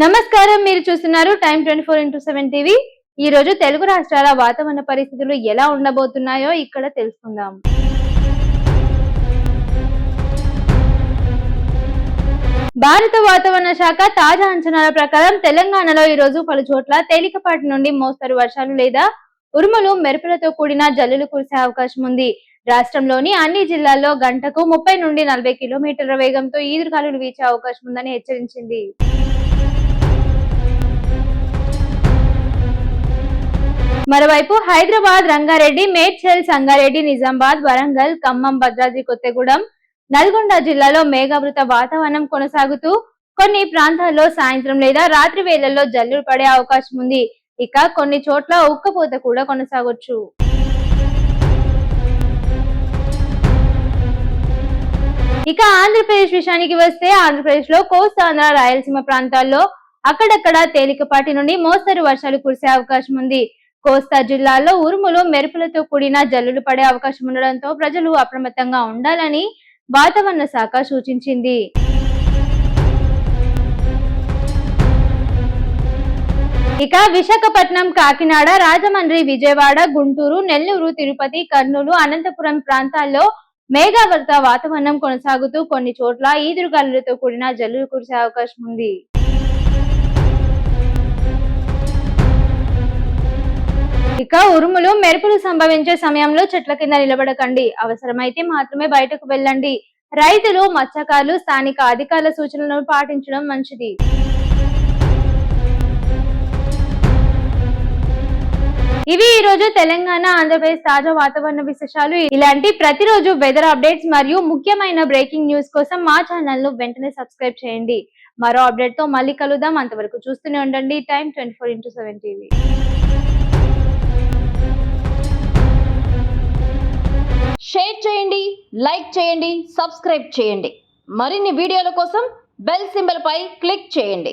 నమస్కారం, మీరు చూస్తున్నారు టైమ్ 24x7 టీవీ. ఈ రోజు తెలుగు రాష్ట్రాల వాతావరణ పరిస్థితులు ఎలా ఉండబోతున్నాయో ఇక్కడ తెలుసుకుందాం. భారత వాతావరణ శాఖ తాజా అంచనాల ప్రకారం తెలంగాణలో ఈ రోజు పలు చోట్ల తేలికపాటి నుండి మోస్తరు వర్షాలు లేదా ఉరుములు మెరుపులతో కూడిన జల్లులు కురిసే అవకాశం ఉంది. రాష్ట్రంలోని అన్ని జిల్లాల్లో గంటకు 30 నుండి 40 కిలోమీటర్ల వేగంతో ఈదురుగాలులు వీచే అవకాశం ఉందని హెచ్చరించింది. మరోవైపు హైదరాబాద్, రంగారెడ్డి, మేడ్చల్, సంగారెడ్డి, నిజామాబాద్, వరంగల్, ఖమ్మం, భద్రాద్రి కొత్తగూడెం, నల్గొండ జిల్లాలో మేఘావృత వాతావరణం కొనసాగుతూ కొన్ని ప్రాంతాల్లో సాయంత్రం లేదా రాత్రి వేళల్లో జల్లులు పడే అవకాశం ఉంది. ఇక కొన్ని చోట్ల ఉక్కపోత కూడా కొనసాగొచ్చు. ఇక ఆంధ్రప్రదేశ్ విషయానికి వస్తే ఆంధ్రప్రదేశ్ లో కోస్తాంధ్ర, రాయలసీమ ప్రాంతాల్లో అక్కడక్కడ తేలికపాటి నుండి మోస్తరు వర్షాలు కురిసే అవకాశం ఉంది. కోస్తా జిల్లాల్లో ఉరుములు మెరుపులతో కూడిన జల్లులు పడే అవకాశం ఉండడంతో ప్రజలు అప్రమత్తంగా ఉండాలని వాతావరణ శాఖ సూచించింది. ఇక విశాఖపట్నం, కాకినాడ, రాజమండ్రి, విజయవాడ, గుంటూరు, నెల్లూరు, తిరుపతి, కర్నూలు, అనంతపురం ప్రాంతాల్లో మేఘావృత వాతావరణం కొనసాగుతూ కొన్ని చోట్ల ఈదురుగాలులతో కూడిన జల్లులు కురిసే అవకాశం ఉంది. ఇక ఉరుములు మెరుపులు సంభవించే సమయంలో చెట్ల కింద నిలబడకండి. అవసరమైతే మాత్రమే బయటకు వెళ్ళండి. రైతులు, మత్స్యకారులు స్థానిక అధికారుల సూచనలను పాటించడం మంచిది. ఇవి ఈ రోజు తెలంగాణ, ఆంధ్రప్రదేశ్ తాజా వాతావరణ విశేషాలు. ఇలాంటి ప్రతిరోజు వెదర్ అప్డేట్స్ మరియు ముఖ్యమైన బ్రేకింగ్ న్యూస్ కోసం మా ఛానల్ ను వెంటనే సబ్స్క్రైబ్ చేయండి. మరో అప్డేట్ తో మళ్ళీ కలుద్దాం. అంతవరకు చూస్తూనే ఉండండి టైమ్ 24x7 టీవీ. షేర్ చేయండి, లైక్ చేయండి, సబ్స్క్రైబ్ చేయండి. మరిన్ని వీడియోల కోసం బెల్ సింబల్ పై క్లిక్ చేయండి.